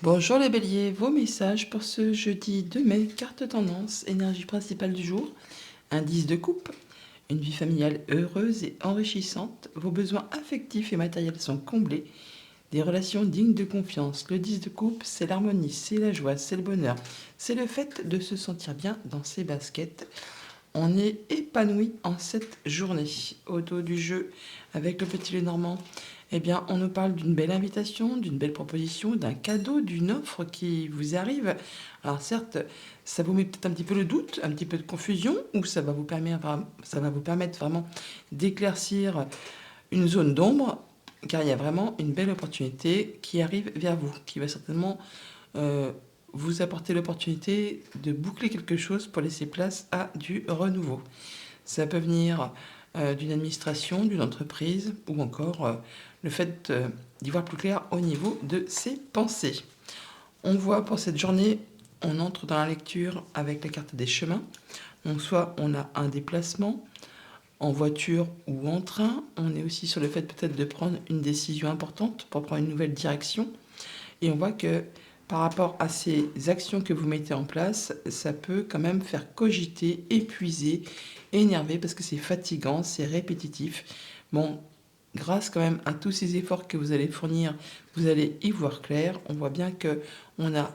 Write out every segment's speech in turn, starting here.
Bonjour les béliers, vos messages pour ce jeudi 2 mai, carte tendance, énergie principale du jour, indice de coupe, une vie familiale heureuse et enrichissante, vos besoins affectifs et matériels sont comblés, des relations dignes de confiance. Le 10 de coupe, c'est l'harmonie, c'est la joie, c'est le bonheur, c'est le fait de se sentir bien dans ses baskets. On est épanoui en cette journée. Au dos du jeu, avec le petit Lenormand, eh bien, on nous parle d'une belle invitation, d'une belle proposition, d'un cadeau, d'une offre qui vous arrive. Alors certes, ça vous met peut-être un petit peu le doute, un petit peu de confusion, ou ça va vous permettre vraiment d'éclaircir une zone d'ombre, car il y a vraiment une belle opportunité qui arrive vers vous, qui va certainement euh, vous apporter l'opportunité de boucler quelque chose pour laisser place à du renouveau. Ça peut venir d'une administration, d'une entreprise, ou encore le fait d'y voir plus clair au niveau de ses pensées. On voit pour cette journée, on entre dans la lecture avec la carte des chemins. Donc soit on a un déplacement en voiture ou en train, on est aussi sur le fait peut-être de prendre une décision importante pour prendre une nouvelle direction. Et on voit que par rapport à ces actions que vous mettez en place, ça peut quand même faire cogiter, épuiser, énerver, parce que c'est fatigant, c'est répétitif. Bon, grâce quand même à tous ces efforts que vous allez fournir, vous allez y voir clair. On voit bien que on a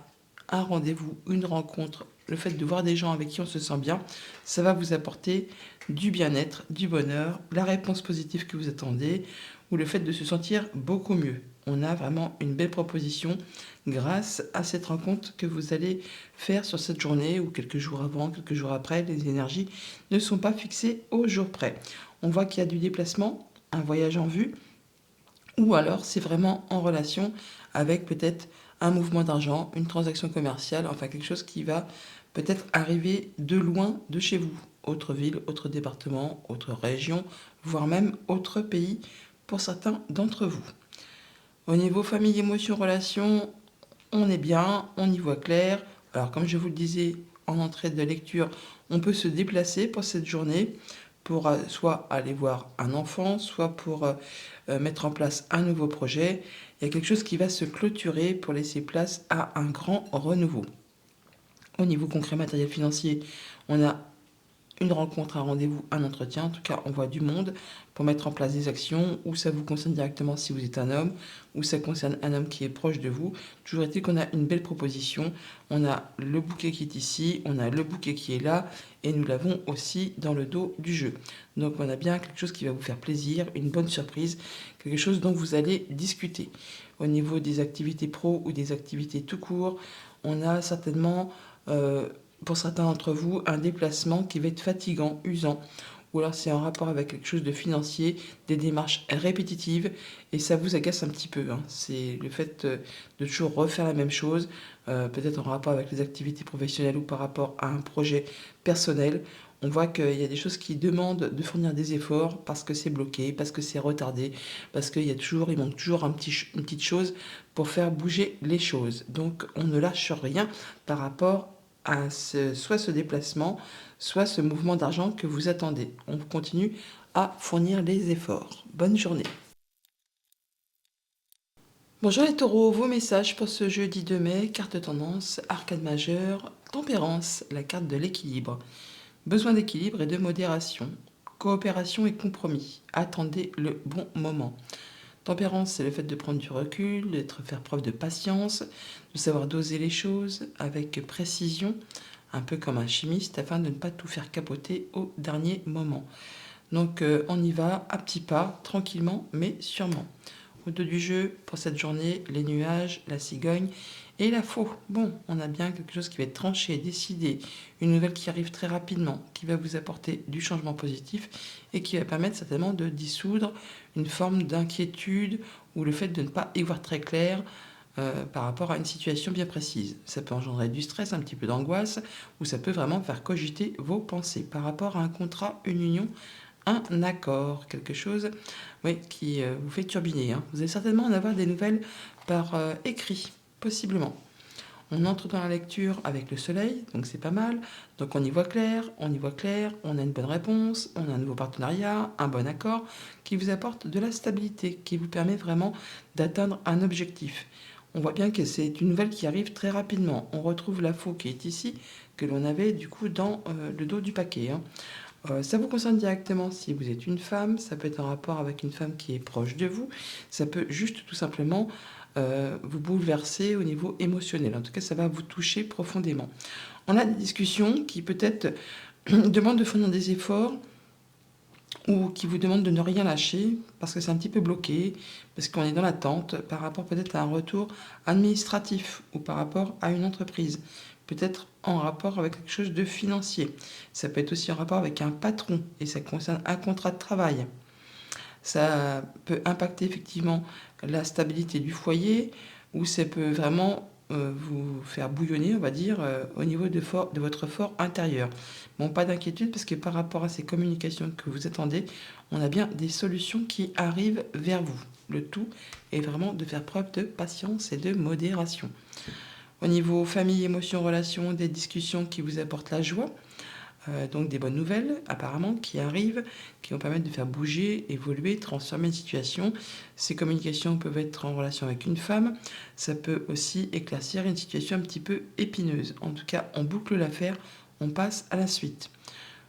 un rendez-vous, une rencontre, le fait de voir des gens avec qui on se sent bien, ça va vous apporter du bien-être, du bonheur, la réponse positive que vous attendez, ou le fait de se sentir beaucoup mieux. On a vraiment une belle proposition grâce à cette rencontre que vous allez faire sur cette journée ou quelques jours avant, quelques jours après. Les énergies ne sont pas fixées au jour près. On voit qu'il y a du déplacement, un voyage en vue, ou alors c'est vraiment en relation avec peut-être un mouvement d'argent, une transaction commerciale, enfin quelque chose qui va peut-être arriver de loin de chez vous. Autre ville, autre département, autre région, voire même autre pays pour certains d'entre vous. Au niveau famille, émotion, relation, on est bien, on y voit clair. Alors comme je vous le disais en entrée de lecture, on peut se déplacer pour cette journée pour soit aller voir un enfant, soit pour mettre en place un nouveau projet. Il y a quelque chose qui va se clôturer pour laisser place à un grand renouveau. Au niveau concret matériel financier, on a une rencontre, un rendez-vous, un entretien. En tout cas, on voit du monde pour mettre en place des actions, ou ça vous concerne directement si vous êtes un homme, ou ça concerne un homme qui est proche de vous. Toujours est-il qu'on a une belle proposition. On a le bouquet qui est ici, on a le bouquet qui est là, et nous l'avons aussi dans le dos du jeu. Donc on a bien quelque chose qui va vous faire plaisir, une bonne surprise, quelque chose dont vous allez discuter. Au niveau des activités pro ou des activités tout court, on a certainement pour certains d'entre vous, un déplacement qui va être fatigant, usant, ou alors c'est en rapport avec quelque chose de financier, des démarches répétitives, et ça vous agace un petit peu. C'est le fait de toujours refaire la même chose, peut-être en rapport avec les activités professionnelles ou par rapport à un projet personnel. On voit qu'il y a des choses qui demandent de fournir des efforts parce que c'est bloqué, parce que c'est retardé, parce il manque toujours une petite chose pour faire bouger les choses. Donc on ne lâche rien par rapport à soit ce déplacement, soit ce mouvement d'argent que vous attendez. On continue à fournir les efforts. Bonne journée. Bonjour les taureaux, vos messages pour ce jeudi 2 mai, carte tendance, arcade majeure, tempérance, la carte de l'équilibre. Besoin d'équilibre et de modération. Coopération et compromis. Attendez le bon moment. Tempérance, c'est le fait de prendre du recul, faire preuve de patience, de savoir doser les choses avec précision, un peu comme un chimiste, afin de ne pas tout faire capoter au dernier moment. Donc on y va à petits pas, tranquillement, mais sûrement. Au dos du jeu, pour cette journée, les nuages, la cigogne et la faux. Bon, on a bien quelque chose qui va être tranché, décidé, une nouvelle qui arrive très rapidement, qui va vous apporter du changement positif et qui va permettre certainement de dissoudre une forme d'inquiétude ou le fait de ne pas y voir très clair par rapport à une situation bien précise. Ça peut engendrer du stress, un petit peu d'angoisse, ou ça peut vraiment faire cogiter vos pensées par rapport à un contrat, une union, un accord, quelque chose oui, qui vous fait turbiner. Vous allez certainement en avoir des nouvelles par écrit, possiblement. On entre dans la lecture avec le soleil, donc c'est pas mal. Donc on y voit clair, on a une bonne réponse, on a un nouveau partenariat, un bon accord qui vous apporte de la stabilité, qui vous permet vraiment d'atteindre un objectif. On voit bien que c'est une nouvelle qui arrive très rapidement. On retrouve la faux qui est ici, que l'on avait du coup dans le dos du paquet, hein. Ça vous concerne directement si vous êtes une femme, ça peut être un rapport avec une femme qui est proche de vous, ça peut juste tout simplement vous bouleverser au niveau émotionnel. En tout cas, ça va vous toucher profondément. On a des discussions qui peut-être demandent de fournir des efforts ou qui vous demandent de ne rien lâcher parce que c'est un petit peu bloqué, parce qu'on est dans l'attente par rapport peut-être à un retour administratif ou par rapport à une entreprise, peut-être en rapport avec quelque chose de financier. Ça peut être aussi en rapport avec un patron et ça concerne un contrat de travail. Ça peut impacter effectivement la stabilité du foyer ou ça peut vraiment vous faire bouillonner, on va dire, au niveau de votre fort intérieur. Bon, pas d'inquiétude parce que par rapport à ces communications que vous attendez, on a bien des solutions qui arrivent vers vous. Le tout est vraiment de faire preuve de patience et de modération. Au niveau famille, émotions, relations, des discussions qui vous apportent la joie. Donc des bonnes nouvelles apparemment qui arrivent, qui vont permettre de faire bouger, évoluer, transformer une situation. Ces communications peuvent être en relation avec une femme, ça peut aussi éclaircir une situation un petit peu épineuse. En tout cas, on boucle l'affaire, on passe à la suite.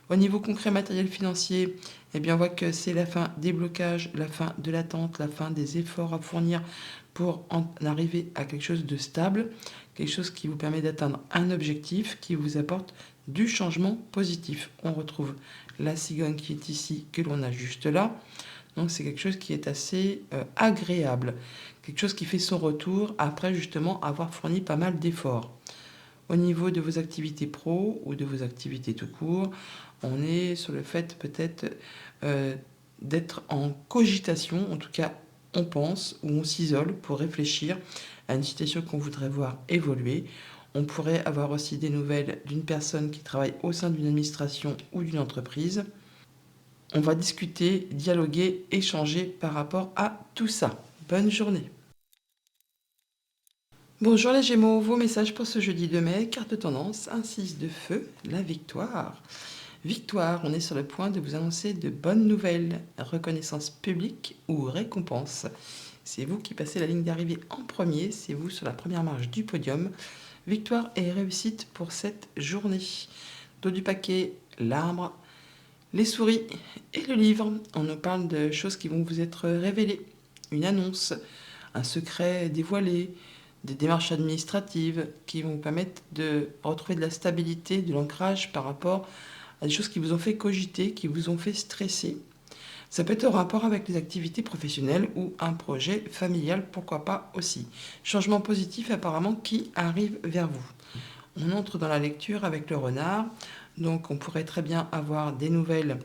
Au niveau concret matériel financier, eh bien on voit que c'est la fin des blocages, la fin de l'attente, la fin des efforts à fournir pour en arriver à quelque chose de stable, quelque chose qui vous permet d'atteindre un objectif, qui vous apporte du changement positif. On retrouve la cigogne qui est ici, que l'on a juste là. Donc c'est quelque chose qui est assez agréable, quelque chose qui fait son retour après justement avoir fourni pas mal d'efforts. Au niveau de vos activités pro ou de vos activités tout court, on est sur le fait peut-être d'être en cogitation, en tout cas on pense ou on s'isole pour réfléchir à une situation qu'on voudrait voir évoluer. On pourrait avoir aussi des nouvelles d'une personne qui travaille au sein d'une administration ou d'une entreprise. On va discuter, dialoguer, échanger par rapport à tout ça. Bonne journée. Bonjour les Gémeaux, vos messages pour ce jeudi 2 mai, carte de tendance, un 6 de feu, la victoire. Victoire, on est sur le point de vous annoncer de bonnes nouvelles, reconnaissance publique ou récompense. C'est vous qui passez la ligne d'arrivée en premier, c'est vous sur la première marche du podium. Victoire et réussite pour cette journée. Dos du paquet, l'arbre, les souris et le livre. On nous parle de choses qui vont vous être révélées. Une annonce, un secret dévoilé, des démarches administratives qui vont vous permettre de retrouver de la stabilité, de l'ancrage par rapport à des choses qui vous ont fait cogiter, qui vous ont fait stresser. Ça peut être en rapport avec les activités professionnelles ou un projet familial, pourquoi pas aussi. Changement positif apparemment qui arrive vers vous. On entre dans la lecture avec le renard, donc on pourrait très bien avoir des nouvelles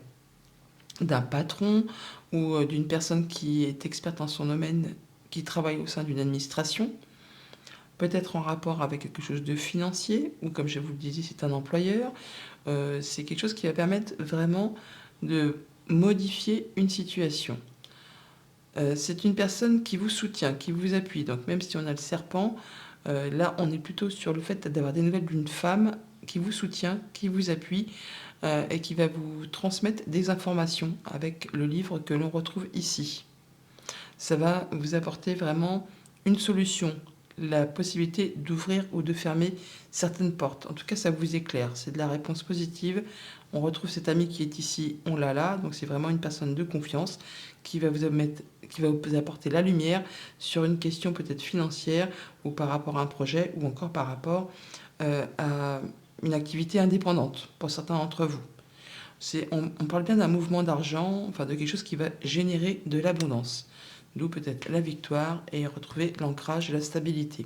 d'un patron ou d'une personne qui est experte en son domaine, qui travaille au sein d'une administration, peut-être en rapport avec quelque chose de financier, ou comme je vous le disais, c'est un employeur. C'est quelque chose qui va permettre vraiment de modifier une situation. C'est une personne qui vous soutient, qui vous appuie. Donc même si on a le serpent, là on est plutôt sur le fait d'avoir des nouvelles d'une femme qui vous soutient, qui vous appuie et qui va vous transmettre des informations avec le livre que l'on retrouve ici. Ça va vous apporter vraiment une solution, la possibilité d'ouvrir ou de fermer certaines portes. En tout cas, ça vous éclaire. C'est de la réponse positive. On retrouve cet ami qui est ici, on l'a là. Donc c'est vraiment une personne de confiance qui va vous apporter la lumière sur une question peut-être financière ou par rapport à un projet ou encore par rapport à une activité indépendante pour certains d'entre vous. On parle bien d'un mouvement d'argent, enfin de quelque chose qui va générer de l'abondance. D'où peut-être la victoire et retrouver l'ancrage et la stabilité.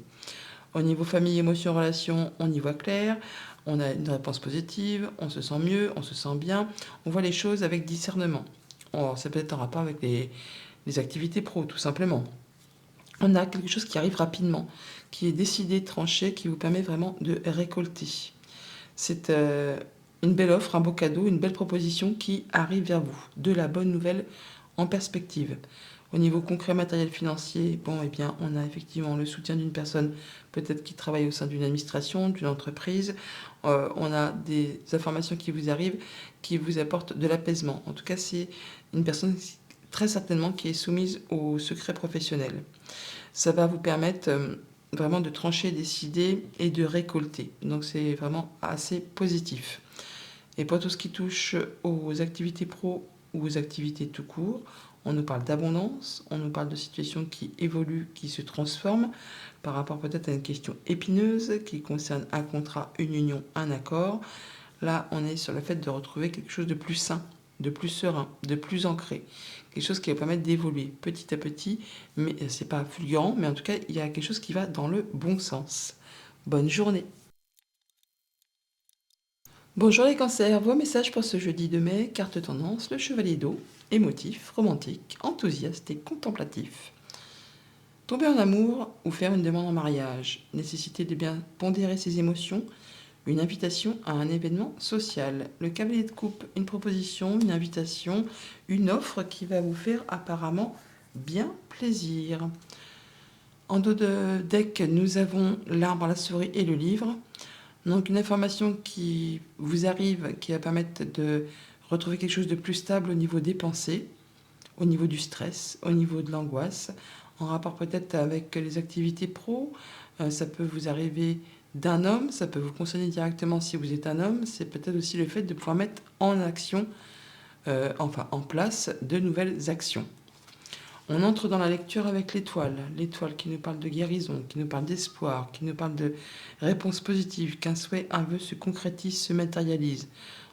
Au niveau famille, émotions, relations, on y voit clair. On a une réponse positive, on se sent mieux, on se sent bien. On voit les choses avec discernement. Ça peut être en rapport avec les activités pro, tout simplement. On a quelque chose qui arrive rapidement, qui est décidé, tranché, qui vous permet vraiment de récolter. C'est une belle offre, un beau cadeau, une belle proposition qui arrive vers vous. De la bonne nouvelle en perspective. Au niveau concret, matériel financier, bon, eh bien, on a effectivement le soutien d'une personne peut-être qui travaille au sein d'une administration, d'une entreprise. On a des informations qui vous arrivent, qui vous apportent de l'apaisement. En tout cas, c'est une personne très certainement qui est soumise au secret professionnel. Ça va vous permettre vraiment de trancher, décider et de récolter. Donc c'est vraiment assez positif. Et pour tout ce qui touche aux activités pro ou aux activités tout court, on nous parle d'abondance, on nous parle de situations qui évoluent, qui se transforment par rapport peut-être à une question épineuse qui concerne un contrat, une union, un accord. Là, on est sur le fait de retrouver quelque chose de plus sain, de plus serein, de plus ancré. Quelque chose qui va permettre d'évoluer petit à petit, mais c'est pas fulgurant, mais en tout cas, il y a quelque chose qui va dans le bon sens. Bonne journée. Bonjour les cancers, vos messages pour ce jeudi de mai, carte tendance, le chevalier d'eau, émotif, romantique, enthousiaste et contemplatif. Tomber en amour ou faire une demande en mariage, nécessité de bien pondérer ses émotions, une invitation à un événement social. Le cavalier de coupe, une proposition, une invitation, une offre qui va vous faire apparemment bien plaisir. En dos de deck, nous avons l'arbre, la souris et le livre. Donc une information qui vous arrive, qui va permettre de retrouver quelque chose de plus stable au niveau des pensées, au niveau du stress, au niveau de l'angoisse, en rapport peut-être avec les activités pro. Ça peut vous arriver d'un homme, ça peut vous concerner directement si vous êtes un homme. C'est peut-être aussi le fait de pouvoir mettre en action, en place de nouvelles actions. On entre dans la lecture avec l'étoile qui nous parle de guérison, qui nous parle d'espoir, qui nous parle de réponses positives, qu'un souhait, un vœu se concrétise, se matérialise.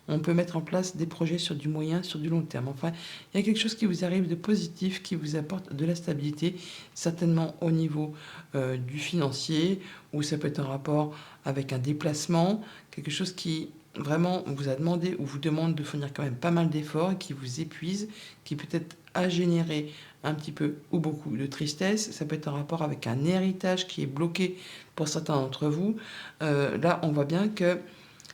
On peut mettre en place des projets sur du moyen, sur du long terme. Enfin, il y a quelque chose qui vous arrive de positif, qui vous apporte de la stabilité, certainement au niveau du financier, ou ça peut être en rapport avec un déplacement, quelque chose qui vraiment vous a demandé ou vous demande de fournir quand même pas mal d'efforts, qui vous épuise, qui peut-être a généré un petit peu ou beaucoup de tristesse. Ça peut être en rapport avec un héritage qui est bloqué pour certains d'entre vous. Là, on voit bien que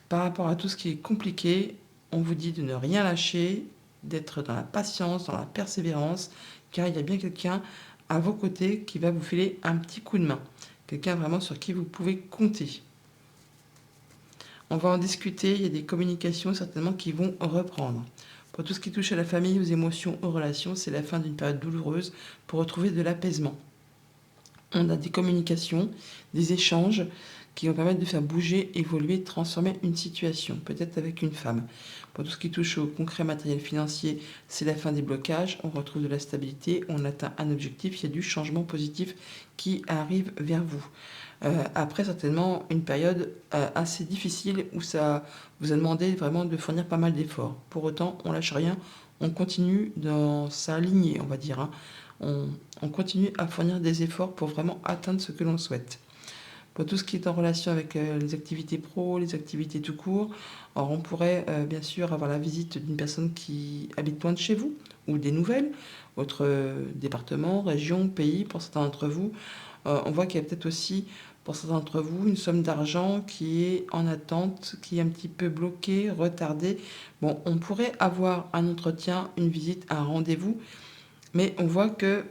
par rapport à tout ce qui est compliqué, on vous dit de ne rien lâcher, d'être dans la patience, dans la persévérance, car il y a bien quelqu'un à vos côtés qui va vous filer un petit coup de main. Quelqu'un vraiment sur qui vous pouvez compter. On va en discuter, il y a des communications certainement qui vont reprendre. Pour tout ce qui touche à la famille, aux émotions, aux relations, c'est la fin d'une période douloureuse pour retrouver de l'apaisement. On a des communications, des échanges qui vont permettre de faire bouger, évoluer, transformer une situation, peut-être avec une femme. Pour tout ce qui touche au concret matériel financier, c'est la fin des blocages, on retrouve de la stabilité, on atteint un objectif, il y a du changement positif qui arrive vers vous. Après, certainement, une période assez difficile où ça vous a demandé vraiment de fournir pas mal d'efforts. Pour autant, on lâche rien, on continue dans sa lignée, on va dire, hein. On continue à fournir des efforts pour vraiment atteindre ce que l'on souhaite. Pour tout ce qui est en relation avec les activités pro, les activités tout court, alors on pourrait bien sûr avoir la visite d'une personne qui habite loin de chez vous, ou des nouvelles, votre département, région, pays, pour certains d'entre vous. On voit qu'il y a peut-être aussi, pour certains d'entre vous, une somme d'argent qui est en attente, qui est un petit peu bloquée, retardée. Bon, on pourrait avoir un entretien, une visite, un rendez-vous, mais on voit que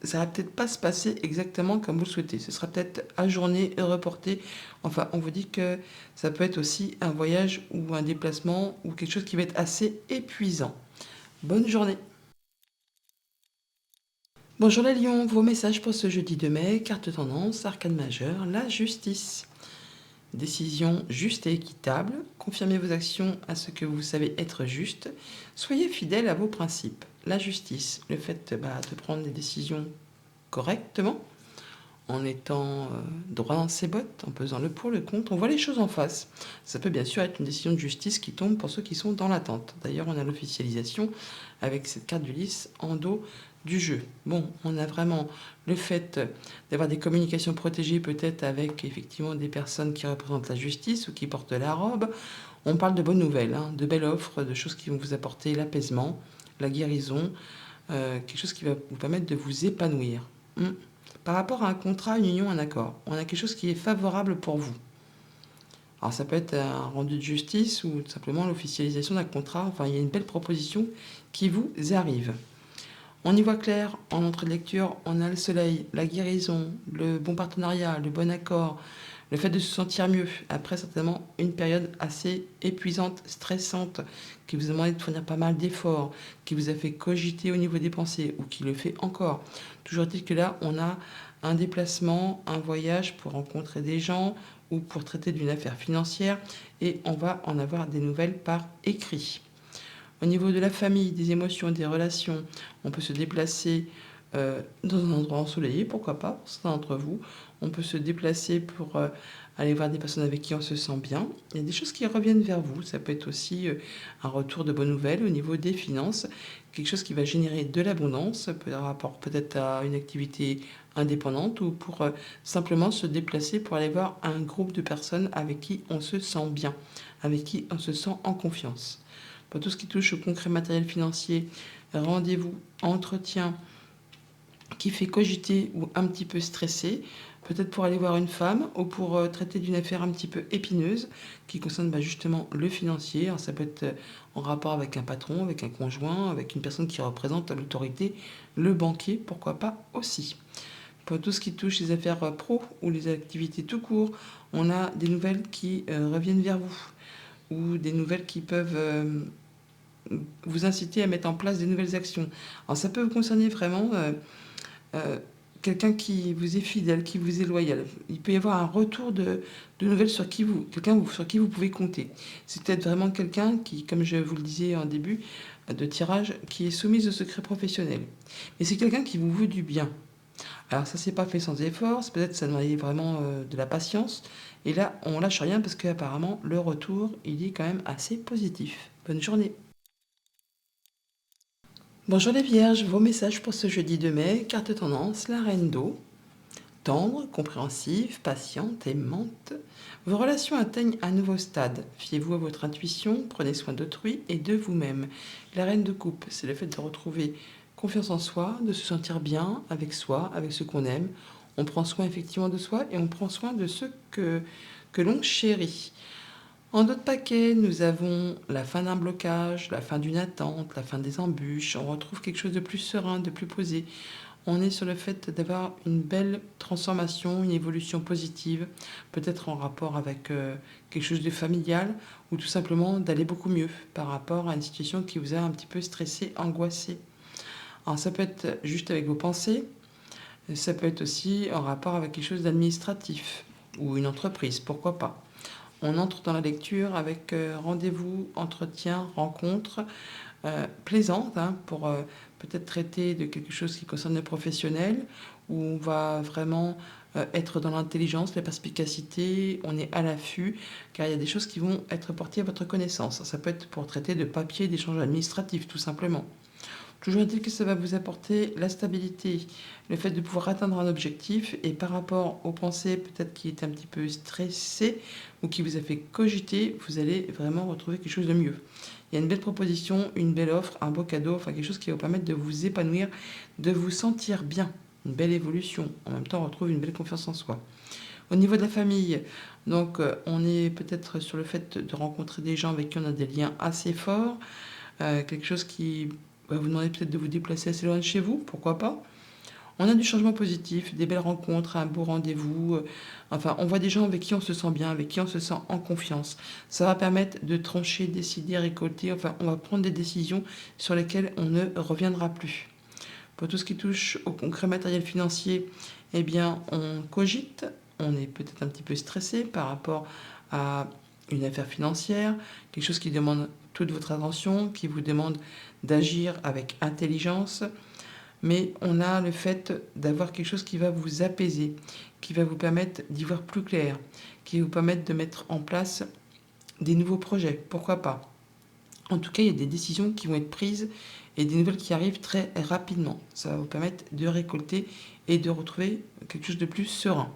ça va peut-être pas se passer exactement comme vous le souhaitez. Ce sera peut-être ajourné et reporté. Enfin, on vous dit que ça peut être aussi un voyage ou un déplacement ou quelque chose qui va être assez épuisant. Bonne journée. Bonjour les lions, vos messages pour ce jeudi de mai, carte tendance, arcane majeure, la justice. Décision juste et équitable, confirmez vos actions à ce que vous savez être juste, soyez fidèle à vos principes. La justice, le fait de prendre des décisions correctement, en étant droit dans ses bottes, en pesant le pour, le contre, on voit les choses en face. Ça peut bien sûr être une décision de justice qui tombe pour ceux qui sont dans l'attente. D'ailleurs, on a l'officialisation avec cette carte du lys en dos du jeu. Bon, on a vraiment le fait d'avoir des communications protégées peut-être avec effectivement des personnes qui représentent la justice ou qui portent la robe. On parle de bonnes nouvelles, hein, de belles offres, de choses qui vont vous apporter l'apaisement, la guérison, quelque chose qui va vous permettre de vous épanouir. Par rapport à un contrat, une union, un accord, on a quelque chose qui est favorable pour vous. Alors ça peut être un rendu de justice ou tout simplement l'officialisation d'un contrat. Enfin, il y a une belle proposition qui vous arrive. On y voit clair en entrée de lecture, on a le soleil, la guérison, le bon partenariat, le bon accord, Le fait de se sentir mieux, après certainement une période assez épuisante, stressante, qui vous a demandé de fournir pas mal d'efforts, qui vous a fait cogiter au niveau des pensées, ou qui le fait encore. Toujours est-il que là, on a un déplacement, un voyage pour rencontrer des gens ou pour traiter d'une affaire financière, et on va en avoir des nouvelles par écrit. Au niveau de la famille, des émotions, des relations, on peut se déplacer dans un endroit ensoleillé, pourquoi pas, pour certains d'entre vous. On peut se déplacer pour aller voir des personnes avec qui on se sent bien. Il y a des choses qui reviennent vers vous. Ça peut être aussi un retour de bonnes nouvelles au niveau des finances, quelque chose qui va générer de l'abondance, par rapport peut-être à une activité indépendante ou pour simplement se déplacer pour aller voir un groupe de personnes avec qui on se sent bien, avec qui on se sent en confiance. Pour tout ce qui touche au concret matériel financier, rendez-vous, entretien qui fait cogiter ou un petit peu stresser, peut-être pour aller voir une femme ou pour traiter d'une affaire un petit peu épineuse qui concerne justement le financier. Alors, ça peut être en rapport avec un patron, avec un conjoint, avec une personne qui représente l'autorité, le banquier, pourquoi pas aussi. Pour tout ce qui touche les affaires pro ou les activités tout court, on a des nouvelles qui reviennent vers vous ou des nouvelles qui peuvent vous inciter à mettre en place des nouvelles actions. Alors ça peut vous concerner vraiment euh, quelqu'un qui vous est fidèle, qui vous est loyal. Il peut y avoir un retour de nouvelles sur quelqu'un sur qui vous pouvez compter. C'est peut-être vraiment quelqu'un qui, comme je vous le disais en début de tirage, qui est soumise au secret professionnel. Mais c'est quelqu'un qui vous veut du bien. Alors ça s'est pas fait sans effort, c'est peut-être ça demandait vraiment de la patience. Et là, on lâche rien parce qu'apparemment, le retour, il est quand même assez positif. Bonne journée. Bonjour les vierges, vos messages pour ce jeudi 2 mai, carte tendance, la reine d'eau. Tendre, compréhensive, patiente, aimante. Vos relations atteignent un nouveau stade. Fiez-vous à votre intuition, prenez soin d'autrui et de vous-même. La reine de coupe, c'est le fait de retrouver confiance en soi, de se sentir bien avec soi, avec ce qu'on aime. On prend soin effectivement de soi et on prend soin de ceux que l'on chérit. En d'autres paquets, nous avons la fin d'un blocage, la fin d'une attente, la fin des embûches. On retrouve quelque chose de plus serein, de plus posé. On est sur le fait d'avoir une belle transformation, une évolution positive, peut-être en rapport avec quelque chose de familial ou tout simplement d'aller beaucoup mieux par rapport à une situation qui vous a un petit peu stressé, angoissé. Alors ça peut être juste avec vos pensées, ça peut être aussi en rapport avec quelque chose d'administratif ou une entreprise, pourquoi pas. On entre dans la lecture avec rendez-vous, entretien, rencontre plaisante pour peut-être traiter de quelque chose qui concerne le professionnel, où on va vraiment être dans l'intelligence, la perspicacité, on est à l'affût, car il y a des choses qui vont être portées à votre connaissance. Ça peut être pour traiter de papiers, d'échanges administratifs, tout simplement. Toujours est-il que ça va vous apporter la stabilité, le fait de pouvoir atteindre un objectif et par rapport aux pensées peut-être qui étaient un petit peu stressées ou qui vous a fait cogiter, vous allez vraiment retrouver quelque chose de mieux. Il y a une belle proposition, une belle offre, un beau cadeau, enfin quelque chose qui va vous permettre de vous épanouir, de vous sentir bien, une belle évolution. En même temps, on retrouve une belle confiance en soi. Au niveau de la famille, donc on est peut-être sur le fait de rencontrer des gens avec qui on a des liens assez forts, quelque chose qui va vous demander peut-être de vous déplacer assez loin de chez vous, pourquoi pas. On a du changement positif, des belles rencontres, un beau rendez-vous. Enfin, on voit des gens avec qui on se sent bien, avec qui on se sent en confiance. Ça va permettre de trancher, décider, récolter. Enfin, on va prendre des décisions sur lesquelles on ne reviendra plus. Pour tout ce qui touche au concret matériel financier, eh bien, on cogite. On est peut-être un petit peu stressé par rapport à une affaire financière, quelque chose qui demande toute votre attention, qui vous demande d'agir avec intelligence. Mais on a le fait d'avoir quelque chose qui va vous apaiser, qui va vous permettre d'y voir plus clair, qui va vous permettre de mettre en place des nouveaux projets, pourquoi pas. En tout cas, il y a des décisions qui vont être prises et des nouvelles qui arrivent très rapidement. Ça va vous permettre de récolter et de retrouver quelque chose de plus serein.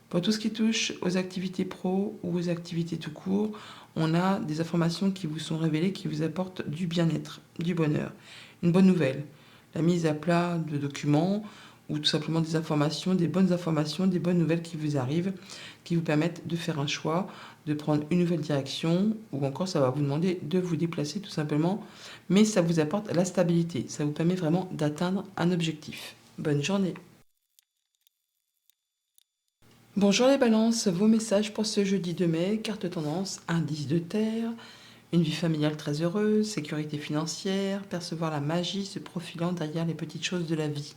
Pour tout ce qui touche aux activités pro ou aux activités tout court, on a des informations qui vous sont révélées qui vous apportent du bien-être, du bonheur. Une bonne nouvelle, la mise à plat de documents ou tout simplement des informations, des bonnes nouvelles qui vous arrivent, qui vous permettent de faire un choix, de prendre une nouvelle direction, ou encore ça va vous demander de vous déplacer tout simplement, mais ça vous apporte la stabilité, ça vous permet vraiment d'atteindre un objectif. Bonne journée. Bonjour les balances, vos messages pour ce jeudi 2 mai, carte tendance, indice de terre, une vie familiale très heureuse, sécurité financière, percevoir la magie se profilant derrière les petites choses de la vie.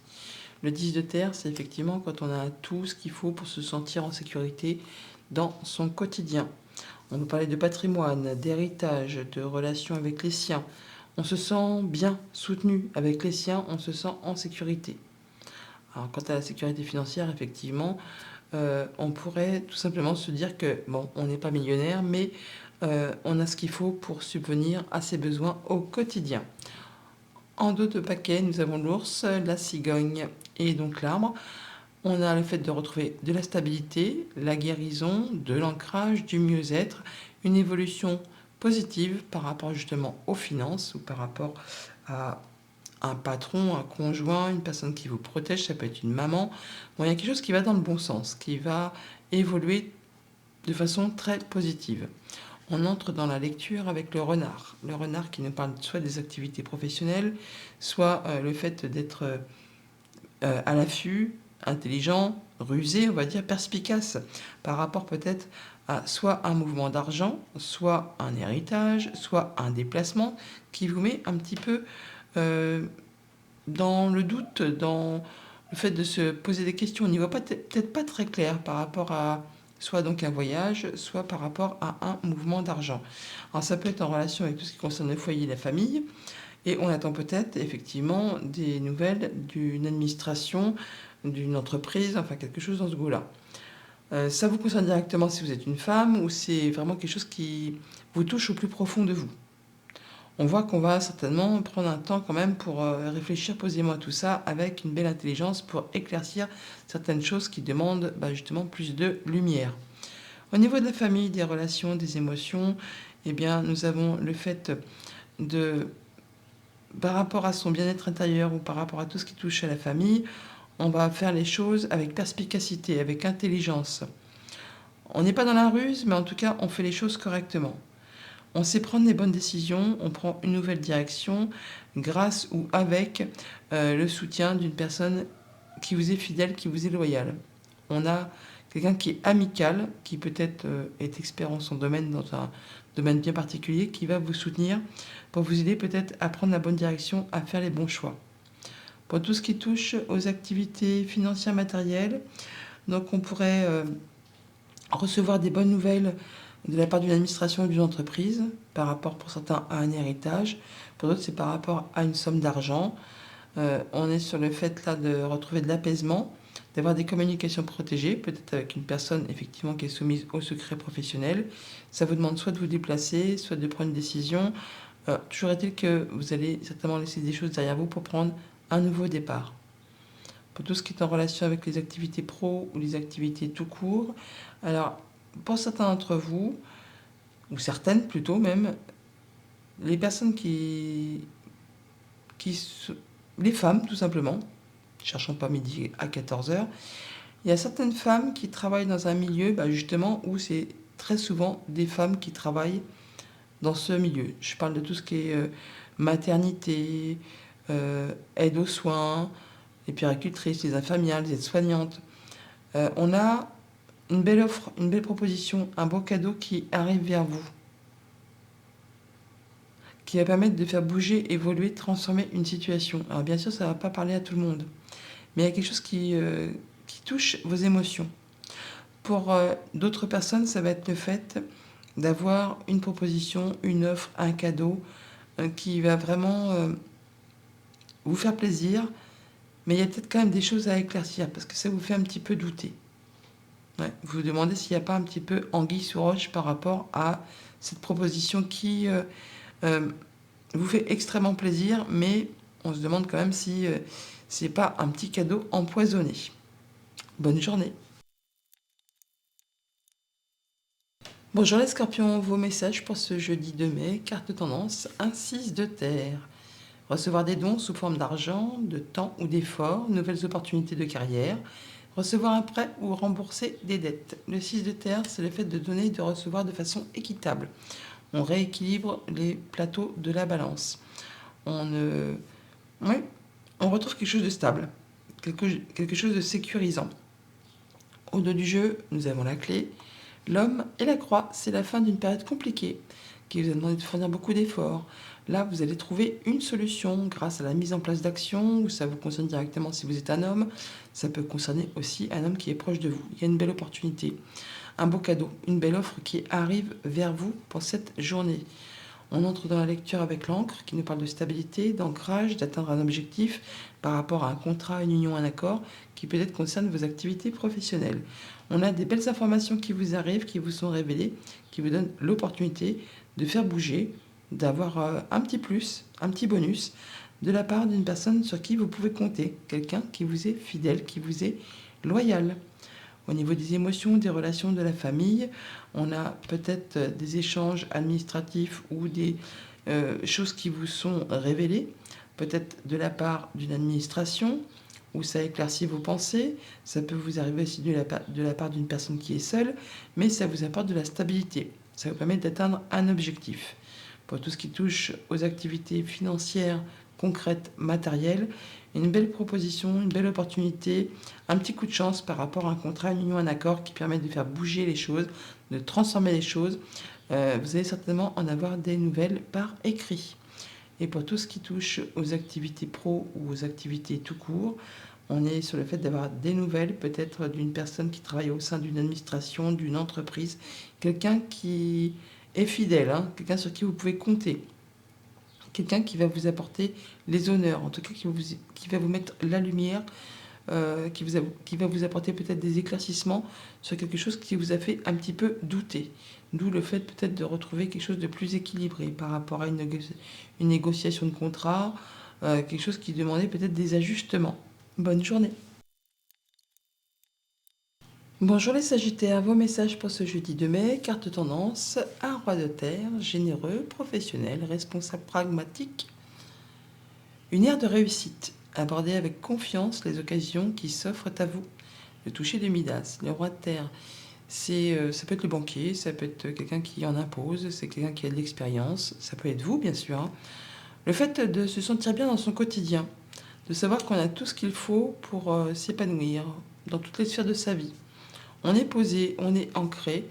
Le 10 de terre, c'est effectivement quand on a tout ce qu'il faut pour se sentir en sécurité dans son quotidien. On peut parler de patrimoine, d'héritage, de relations avec les siens. On se sent bien soutenu avec les siens, on se sent en sécurité. Alors, quant à la sécurité financière, effectivement, on pourrait tout simplement se dire que, bon, on n'est pas millionnaire, mais on a ce qu'il faut pour subvenir à ses besoins au quotidien. En dos de paquet, nous avons l'ours, la cigogne et donc l'arbre. On a le fait de retrouver de la stabilité, la guérison, de l'ancrage, du mieux-être, une évolution positive par rapport justement aux finances ou par rapport à un patron, un conjoint, une personne qui vous protège, ça peut être une maman. Bon, il y a quelque chose qui va dans le bon sens, qui va évoluer de façon très positive. On entre dans la lecture avec le renard. Le renard qui nous parle soit des activités professionnelles, soit le fait d'être à l'affût, intelligent, rusé, on va dire perspicace, par rapport peut-être à soit un mouvement d'argent, soit un héritage, soit un déplacement qui vous met un petit peu dans le doute, dans le fait de se poser des questions. On n'y voit peut-être pas très clair par rapport à soit donc un voyage, soit par rapport à un mouvement d'argent. Alors ça peut être en relation avec tout ce qui concerne le foyer et la famille, et on attend peut-être effectivement des nouvelles d'une administration, d'une entreprise, enfin quelque chose dans ce goût-là. Ça vous concerne directement si vous êtes une femme, ou c'est vraiment quelque chose qui vous touche au plus profond de vous. On voit qu'on va certainement prendre un temps quand même pour réfléchir posément à tout ça avec une belle intelligence pour éclaircir certaines choses qui demandent justement plus de lumière. Au niveau de la famille, des relations, des émotions, eh bien, nous avons le fait de, par rapport à son bien-être intérieur ou par rapport à tout ce qui touche à la famille, on va faire les choses avec perspicacité, avec intelligence. On n'est pas dans la ruse, mais en tout cas, on fait les choses correctement. On sait prendre les bonnes décisions, on prend une nouvelle direction grâce ou avec le soutien d'une personne qui vous est fidèle, qui vous est loyale. On a quelqu'un qui est amical, qui peut-être est expert en son domaine, dans un domaine bien particulier, qui va vous soutenir pour vous aider peut-être à prendre la bonne direction, à faire les bons choix. Pour tout ce qui touche aux activités financières matérielles, donc on pourrait recevoir des bonnes nouvelles de la part d'une administration ou d'une entreprise, par rapport pour certains à un héritage, pour d'autres c'est par rapport à une somme d'argent. On est sur le fait là de retrouver de l'apaisement, d'avoir des communications protégées, peut-être avec une personne effectivement qui est soumise au secret professionnel. Ça vous demande soit de vous déplacer, soit de prendre une décision. Toujours est-il que vous allez certainement laisser des choses derrière vous pour prendre un nouveau départ. Pour tout ce qui est en relation avec les activités pro ou les activités tout court, alors pour certains d'entre vous, ou certaines plutôt même, les personnes les femmes tout simplement, cherchons pas midi à 14h, il y a certaines femmes qui travaillent dans un milieu justement où c'est très souvent des femmes qui travaillent dans ce milieu. Je parle de tout ce qui est maternité, aide aux soins, les puéricultrices, les infirmières, les aides-soignantes. On a une belle offre, une belle proposition, un beau cadeau qui arrive vers vous, qui va permettre de faire bouger, évoluer, transformer une situation. Alors bien sûr, ça ne va pas parler à tout le monde, mais il y a quelque chose qui touche vos émotions. Pour d'autres personnes, ça va être le fait d'avoir une proposition, une offre, un cadeau qui va vraiment vous faire plaisir, mais il y a peut-être quand même des choses à éclaircir parce que ça vous fait un petit peu douter. Ouais, vous vous demandez s'il n'y a pas un petit peu anguille sous roche par rapport à cette proposition qui vous fait extrêmement plaisir, mais on se demande quand même si c'est pas un petit cadeau empoisonné. Bonne journée. Bonjour les scorpions, vos messages pour ce jeudi 2 mai, carte tendance, un 6 de terre. Recevoir des dons sous forme d'argent, de temps ou d'efforts, nouvelles opportunités de carrière. Recevoir un prêt ou rembourser des dettes. Le 6 de terre, c'est le fait de donner et de recevoir de façon équitable. On rééquilibre les plateaux de la balance. On retrouve quelque chose de stable, quelque chose de sécurisant. Au dos du jeu, nous avons la clé, l'homme et la croix. C'est la fin d'une période compliquée qui vous a demandé de fournir beaucoup d'efforts. Là, vous allez trouver une solution grâce à la mise en place d'actions, ou ça vous concerne directement si vous êtes un homme. Ça peut concerner aussi un homme qui est proche de vous. Il y a une belle opportunité, un beau cadeau, une belle offre qui arrive vers vous pour cette journée. On entre dans la lecture avec l'encre qui nous parle de stabilité, d'ancrage, d'atteindre un objectif par rapport à un contrat, une union, un accord qui peut-être concerne vos activités professionnelles. On a des belles informations qui vous arrivent, qui vous sont révélées, qui vous donnent l'opportunité de faire bouger, d'avoir un petit plus, un petit bonus de la part d'une personne sur qui vous pouvez compter, quelqu'un qui vous est fidèle, qui vous est loyal. Au niveau des émotions, des relations de la famille, on a peut-être des échanges administratifs ou des choses qui vous sont révélées, peut-être de la part d'une administration, où ça éclaircit vos pensées. Ça peut vous arriver aussi de la part d'une personne qui est seule, mais ça vous apporte de la stabilité. Ça vous permet d'atteindre un objectif. Pour tout ce qui touche aux activités financières, concrètes, matérielles, une belle proposition, une belle opportunité, un petit coup de chance par rapport à un contrat, une union, un accord qui permet de faire bouger les choses, de transformer les choses. Vous allez certainement en avoir des nouvelles par écrit. Et pour tout ce qui touche aux activités pro ou aux activités tout court, on est sur le fait d'avoir des nouvelles, peut-être d'une personne qui travaille au sein d'une administration, d'une entreprise, quelqu'un qui est fidèle, hein, quelqu'un sur qui vous pouvez compter, quelqu'un qui va vous apporter les honneurs, en tout cas qui va vous mettre la lumière, qui va vous apporter peut-être des éclaircissements sur quelque chose qui vous a fait un petit peu douter. D'où le fait peut-être de retrouver quelque chose de plus équilibré par rapport à une négociation de contrat, quelque chose qui demandait peut-être des ajustements. Bonne journée. Bonjour les Sagittaires, vos messages pour ce jeudi 2 mai. Carte tendance, un roi de terre, généreux, professionnel, responsable, pragmatique. Une ère de réussite. Abordez avec confiance les occasions qui s'offrent à vous. Le toucher de Midas, le roi de terre. Ça peut être le banquier, ça peut être quelqu'un qui en impose, c'est quelqu'un qui a de l'expérience, ça peut être vous bien sûr, hein. Le fait de se sentir bien dans son quotidien, de savoir qu'on a tout ce qu'il faut pour s'épanouir dans toutes les sphères de sa vie. On est posé, on est ancré,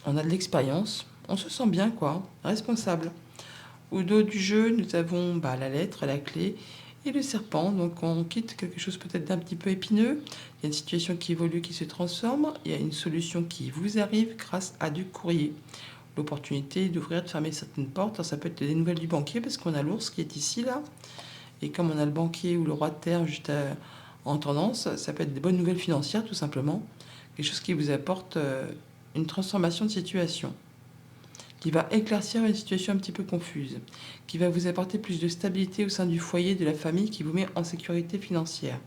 on a de l'expérience, on se sent bien quoi, responsable. Au dos du jeu, nous avons la lettre, la clé et le serpent. Donc on quitte quelque chose peut-être d'un petit peu épineux. Il y a une situation qui évolue, qui se transforme. Il y a une solution qui vous arrive grâce à du courrier. L'opportunité d'ouvrir, de fermer certaines portes. Alors, ça peut être des nouvelles du banquier parce qu'on a l'ours qui est ici, là. Et comme on a le banquier ou le roi de terre juste en tendance, ça peut être des bonnes nouvelles financières tout simplement. Quelque chose qui vous apporte une transformation de situation, qui va éclaircir une situation un petit peu confuse, qui va vous apporter plus de stabilité au sein du foyer, de la famille, qui vous met en sécurité financière.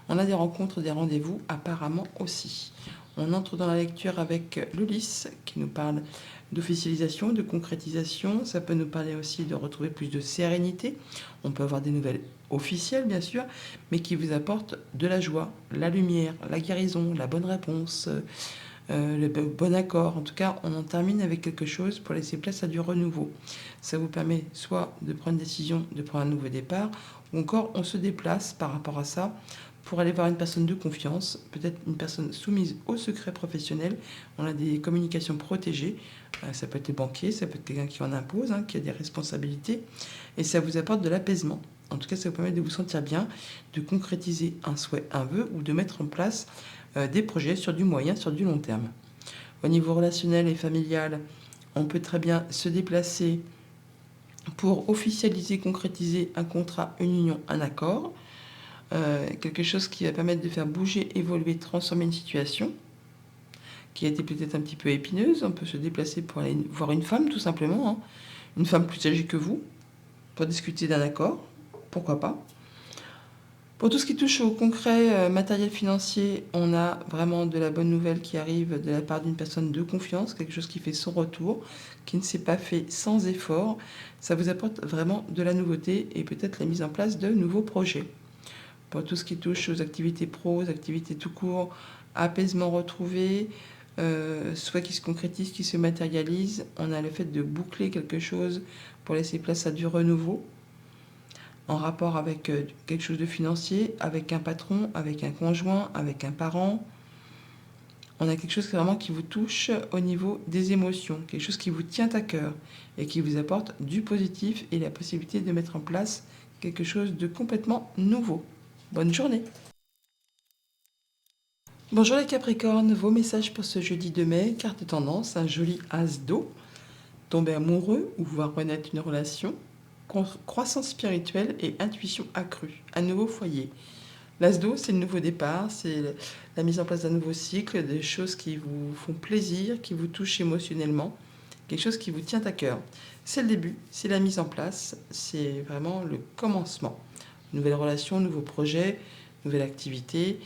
On a des rencontres, des rendez-vous apparemment aussi. On entre dans la lecture avec l'Ulysse qui nous parle d'officialisation, de concrétisation. Ça peut nous parler aussi de retrouver plus de sérénité. On peut avoir des nouvelles officielles bien sûr, mais qui vous apportent de la joie, la lumière, la guérison, la bonne réponse, le bon accord. En tout cas, on en termine avec quelque chose pour laisser place à du renouveau. Ça vous permet soit de prendre une décision, de prendre un nouveau départ, ou encore on se déplace par rapport à ça pour aller voir une personne de confiance, peut-être une personne soumise au secret professionnel. On a des communications protégées. Ça peut être le banquier, ça peut être quelqu'un qui en impose, hein, qui a des responsabilités, et ça vous apporte de l'apaisement. En tout cas, ça vous permet de vous sentir bien, de concrétiser un souhait, un vœu, ou de mettre en place des projets sur du moyen, sur du long terme. Au niveau relationnel et familial, on peut très bien se déplacer pour officialiser, concrétiser un contrat, une union, un accord. Quelque chose qui va permettre de faire bouger, évoluer, transformer une situation qui a été peut-être un petit peu épineuse. On peut se déplacer pour aller voir une femme, tout simplement, hein. Une femme plus âgée que vous, pour discuter d'un accord, pourquoi pas. Pour tout ce qui touche au concret matériel financier, on a vraiment de la bonne nouvelle qui arrive de la part d'une personne de confiance, quelque chose qui fait son retour, qui ne s'est pas fait sans effort. Ça vous apporte vraiment de la nouveauté et peut-être la mise en place de nouveaux projets. Pour tout ce qui touche aux activités pro, aux activités tout court, apaisement retrouvé, soit qui se concrétise, qui se matérialise, on a le fait de boucler quelque chose pour laisser place à du renouveau, en rapport avec quelque chose de financier, avec un patron, avec un conjoint, avec un parent. On a quelque chose vraiment qui vous touche au niveau des émotions, quelque chose qui vous tient à cœur et qui vous apporte du positif et la possibilité de mettre en place quelque chose de complètement nouveau. Bonne journée. Bonjour les Capricornes, vos messages pour ce jeudi 2 mai, carte tendance, un joli as d'eau, tomber amoureux ou voir renaître une relation, croissance spirituelle et intuition accrue, un nouveau foyer. L'as d'eau, c'est le nouveau départ, c'est la mise en place d'un nouveau cycle, des choses qui vous font plaisir, qui vous touchent émotionnellement, quelque chose qui vous tient à cœur. C'est le début, c'est la mise en place, c'est vraiment le commencement. Nouvelle relation, nouveau projet, nouvelle activité.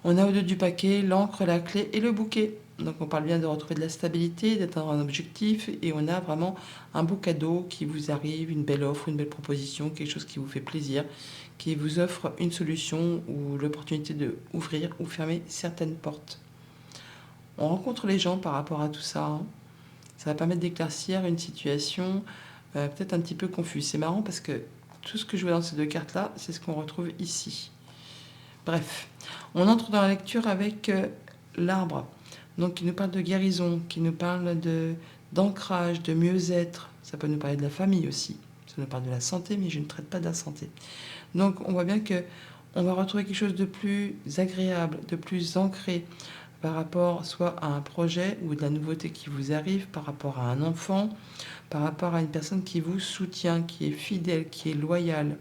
On a au dos du paquet l'encre, la clé et le bouquet. Donc on parle bien de retrouver de la stabilité, d'atteindre un objectif et on a vraiment un beau cadeau qui vous arrive, une belle offre, une belle proposition, quelque chose qui vous fait plaisir, qui vous offre une solution ou l'opportunité de ouvrir ou fermer certaines portes. On rencontre les gens par rapport à tout ça. Ça va permettre d'éclaircir une situation peut-être un petit peu confuse. C'est marrant parce que tout ce que je vois dans ces deux cartes-là, c'est ce qu'on retrouve ici. Bref, on entre dans la lecture avec l'arbre, donc qui nous parle de guérison, qui nous parle d'ancrage, de mieux-être. Ça peut nous parler de la famille aussi. Ça nous parle de la santé, mais je ne traite pas de la santé. Donc on voit bien que on va retrouver quelque chose de plus agréable, de plus ancré par rapport soit à un projet ou de la nouveauté qui vous arrive, par rapport à un enfant, par rapport à une personne qui vous soutient, qui est fidèle, qui est loyale,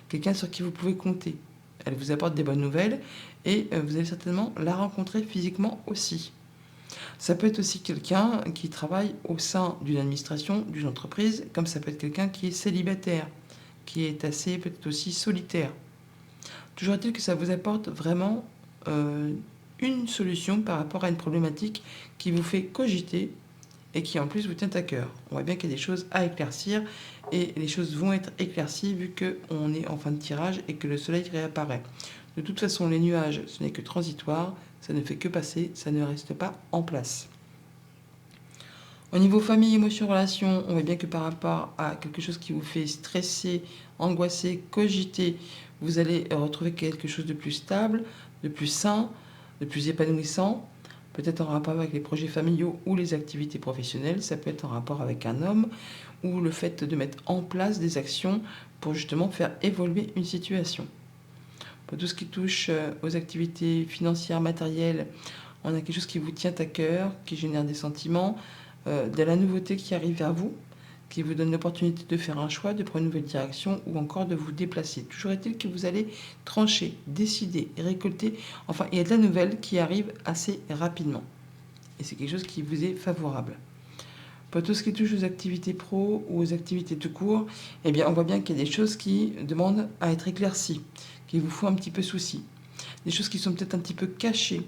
quelqu'un sur qui vous pouvez compter. Elle vous apporte des bonnes nouvelles et vous allez certainement la rencontrer physiquement aussi. Ça peut être aussi quelqu'un qui travaille au sein d'une administration, d'une entreprise, comme ça peut être quelqu'un qui est célibataire, qui est assez peut-être aussi solitaire. Toujours est-il que ça vous apporte vraiment une solution par rapport à une problématique qui vous fait cogiter et qui en plus vous tient à cœur. On voit bien qu'il y a des choses à éclaircir et les choses vont être éclaircies vu qu'on est en fin de tirage et que le soleil réapparaît. De toute façon, les nuages, ce n'est que transitoire, ça ne fait que passer, ça ne reste pas en place. Au niveau famille, émotion, relation, on voit bien que par rapport à quelque chose qui vous fait stresser, angoisser, cogiter, vous allez retrouver quelque chose de plus stable, de plus sain, de plus épanouissant, peut-être en rapport avec les projets familiaux ou les activités professionnelles, ça peut être en rapport avec un homme, ou le fait de mettre en place des actions pour justement faire évoluer une situation. Pour tout ce qui touche aux activités financières, matérielles, on a quelque chose qui vous tient à cœur, qui génère des sentiments, de la nouveauté qui arrive vers vous, qui vous donne l'opportunité de faire un choix, de prendre une nouvelle direction ou encore de vous déplacer. Toujours est-il que vous allez trancher, décider, récolter. Enfin, il y a de la nouvelle qui arrive assez rapidement. Et c'est quelque chose qui vous est favorable. Pour tout ce qui touche aux activités pro ou aux activités tout court, eh bien, on voit bien qu'il y a des choses qui demandent à être éclaircies, qui vous font un petit peu souci. Des choses qui sont peut-être un petit peu cachées,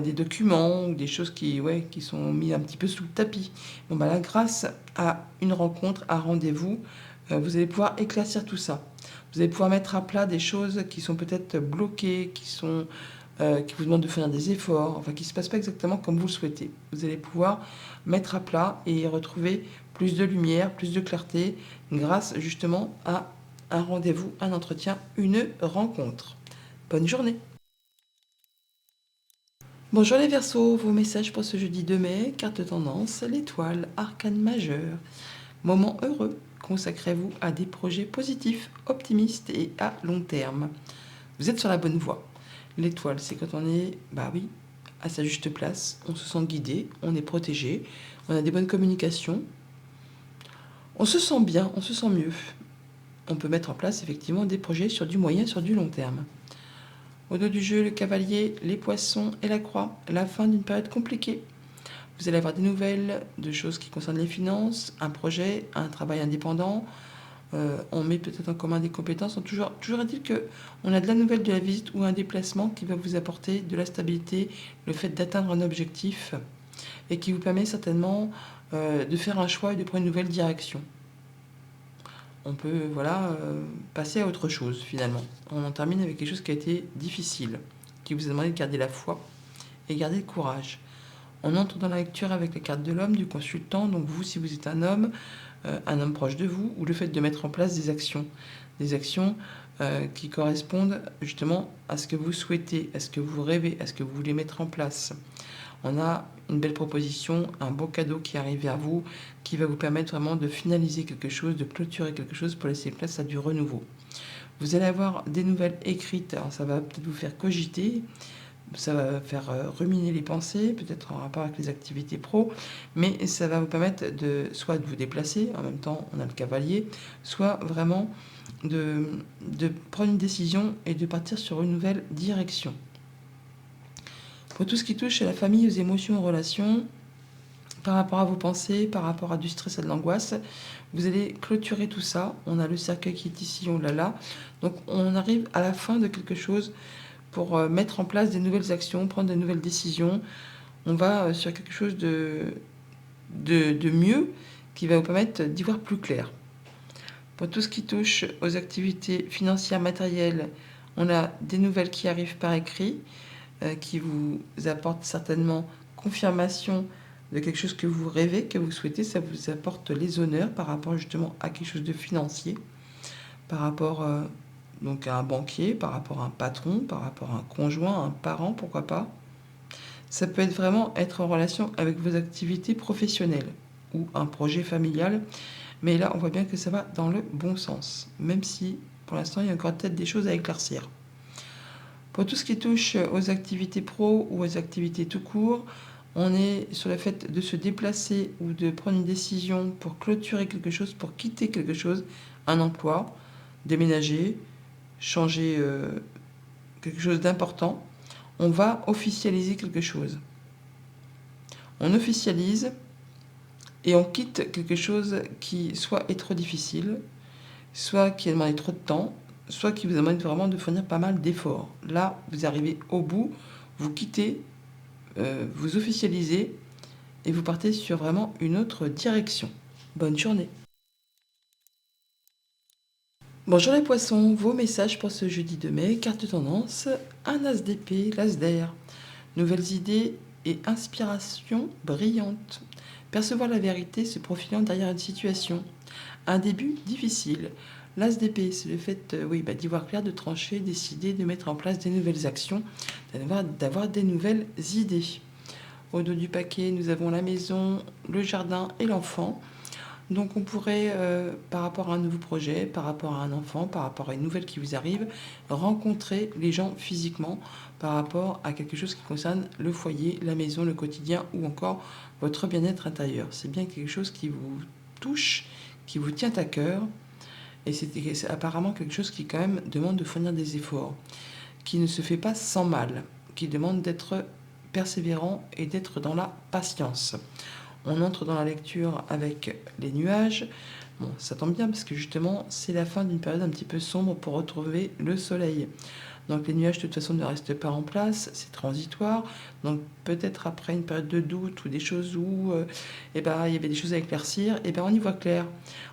des documents ou des choses qui sont mis un petit peu sous le tapis. Bon, bah là, grâce à une rencontre, à un rendez-vous, vous allez pouvoir éclaircir tout ça. Vous allez pouvoir mettre à plat des choses qui sont peut-être bloquées, qui vous demandent de faire des efforts, enfin qui ne se passent pas exactement comme vous le souhaitez. Vous allez pouvoir mettre à plat et retrouver plus de lumière, plus de clarté, grâce justement à un rendez-vous, un entretien, une rencontre. Bonne journée. Bonjour les Verseaux, vos messages pour ce jeudi 2 mai, carte tendance, l'étoile, arcane majeur. Moment heureux, consacrez-vous à des projets positifs, optimistes et à long terme. Vous êtes sur la bonne voie. L'étoile, c'est quand on est, à sa juste place, on se sent guidé, on est protégé, on a des bonnes communications, on se sent bien, on se sent mieux. On peut mettre en place effectivement des projets sur du moyen, sur du long terme. Au dos du jeu, le cavalier, les poissons et la croix, la fin d'une période compliquée. Vous allez avoir des nouvelles de choses qui concernent les finances, un projet, un travail indépendant. On met peut-être en commun des compétences. Toujours est-il qu'on a de la nouvelle de la visite ou un déplacement qui va vous apporter de la stabilité, le fait d'atteindre un objectif et qui vous permet certainement de faire un choix et de prendre une nouvelle direction. On peut passer à autre chose finalement. On en termine avec quelque chose qui a été difficile, qui vous a demandé de garder la foi et garder le courage. On entre dans la lecture avec la carte de l'homme, du consultant, donc vous si vous êtes un homme proche de vous, ou le fait de mettre en place des actions qui correspondent justement à ce que vous souhaitez, à ce que vous rêvez, à ce que vous voulez mettre en place. On a une belle proposition, un beau cadeau qui arrive vers vous, qui va vous permettre vraiment de finaliser quelque chose, de clôturer quelque chose pour laisser place à du renouveau. Vous allez avoir des nouvelles écrites, alors ça va peut-être vous faire cogiter, ça va faire ruminer les pensées, peut-être en rapport avec les activités pro, mais ça va vous permettre de soit de vous déplacer, en même temps on a le cavalier, soit vraiment de, de prendre une décision et de partir sur une nouvelle direction. Pour tout ce qui touche à la famille, aux émotions, aux relations, par rapport à vos pensées, par rapport à du stress et de l'angoisse, vous allez clôturer tout ça. On a le cercueil qui est ici, oh là là. Donc on arrive à la fin de quelque chose pour mettre en place des nouvelles actions, prendre de nouvelles décisions. On va sur quelque chose de mieux qui va vous permettre d'y voir plus clair. Pour tout ce qui touche aux activités financières, matérielles, on a des nouvelles qui arrivent par écrit, qui vous apportent certainement confirmation de quelque chose que vous rêvez, que vous souhaitez. Ça vous apporte les honneurs par rapport justement à quelque chose de financier, par rapport donc à un banquier, par rapport à un patron, par rapport à un conjoint, à un parent, pourquoi pas. Ça peut vraiment être en relation avec vos activités professionnelles ou un projet familial. Mais là, on voit bien que ça va dans le bon sens, même si pour l'instant, il y a encore peut-être des choses à éclaircir. Pour tout ce qui touche aux activités pro ou aux activités tout court, on est sur le fait de se déplacer ou de prendre une décision pour clôturer quelque chose, pour quitter quelque chose, un emploi, déménager, changer quelque chose d'important. On va officialiser quelque chose. On officialise et on quitte quelque chose qui soit est trop difficile, soit qui a demandé trop de temps, soit qui vous demande vraiment de fournir pas mal d'efforts. Là, vous arrivez au bout, vous quittez, vous officialisez et vous partez sur vraiment une autre direction. Bonne journée. Bonjour les poissons, vos messages pour ce jeudi de mai, carte tendance, un as d'épée, l'as d'air, nouvelles idées et inspiration brillante. Percevoir la vérité se profilant derrière une situation. Un début difficile. L'as d'épée, c'est le fait d'y voir clair, de trancher, décider, de mettre en place des nouvelles actions, d'avoir des nouvelles idées. Au dos du paquet, nous avons la maison, le jardin et l'enfant. Donc on pourrait, par rapport à un nouveau projet, par rapport à un enfant, par rapport à une nouvelle qui vous arrive, rencontrer les gens physiquement par rapport à quelque chose qui concerne le foyer, la maison, le quotidien ou encore votre bien-être intérieur. C'est bien quelque chose qui vous touche, qui vous tient à cœur. Et c'est apparemment quelque chose qui quand même demande de fournir des efforts, qui ne se fait pas sans mal, qui demande d'être persévérant et d'être dans la patience. On entre dans la lecture avec les nuages. Bon, ça tombe bien parce que justement, c'est la fin d'une période un petit peu sombre pour retrouver le soleil. Donc les nuages de toute façon ne restent pas en place, c'est transitoire. Donc peut-être après une période de doute ou des choses où il y avait des choses à éclaircir, on y voit clair.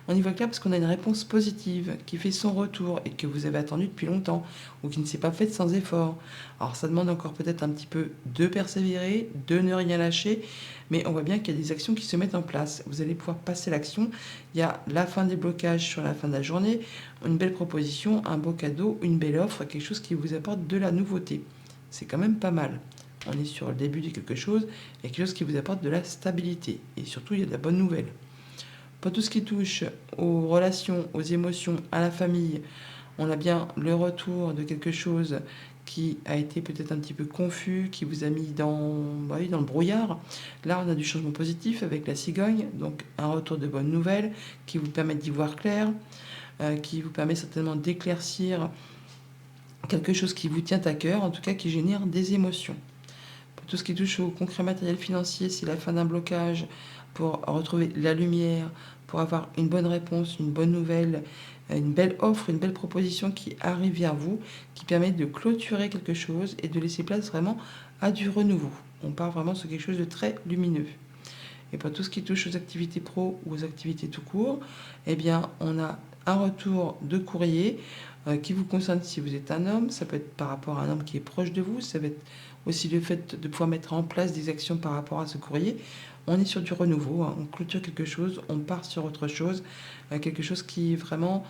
On y voit clair parce qu'on a une réponse positive qui fait son retour et que vous avez attendu depuis longtemps ou qui ne s'est pas faite sans effort. Alors ça demande encore peut-être un petit peu de persévérer, de ne rien lâcher, mais on voit bien qu'il y a des actions qui se mettent en place. Vous allez pouvoir passer l'action. Il y a la fin des blocages sur la fin de la journée, une belle proposition, un beau cadeau, une belle offre, quelque chose qui vous apporte de la nouveauté. C'est quand même pas mal. On est sur le début de quelque chose et quelque chose qui vous apporte de la stabilité. Et surtout, il y a de la bonne nouvelle. Pour tout ce qui touche aux relations, aux émotions, à la famille, on a bien le retour de quelque chose qui a été peut-être un petit peu confus, qui vous a mis dans le brouillard. Là, on a du changement positif avec la cigogne, donc un retour de bonnes nouvelles qui vous permet d'y voir clair, qui vous permet certainement d'éclaircir quelque chose qui vous tient à cœur, en tout cas qui génère des émotions. Pour tout ce qui touche au concret matériel financier, c'est la fin d'un blocage pour retrouver la lumière, pour avoir une bonne réponse, une bonne nouvelle, une belle offre, une belle proposition qui arrive vers vous, qui permet de clôturer quelque chose et de laisser place vraiment à du renouveau. On part vraiment sur quelque chose de très lumineux. Et pour tout ce qui touche aux activités pro ou aux activités tout court, on a un retour de courrier qui vous concerne si vous êtes un homme. Ça peut être par rapport à un homme qui est proche de vous. Ça va être aussi le fait de pouvoir mettre en place des actions par rapport à ce courrier. On est sur du renouveau, on clôture quelque chose, on part sur autre chose, quelque chose qui vraiment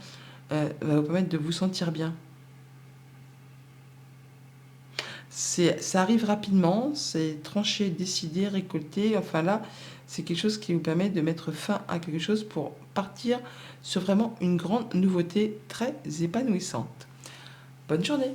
va vous permettre de vous sentir bien. Ça arrive rapidement, c'est tranché, décidé, récolté. Enfin là, c'est quelque chose qui vous permet de mettre fin à quelque chose pour partir sur vraiment une grande nouveauté très épanouissante. Bonne journée!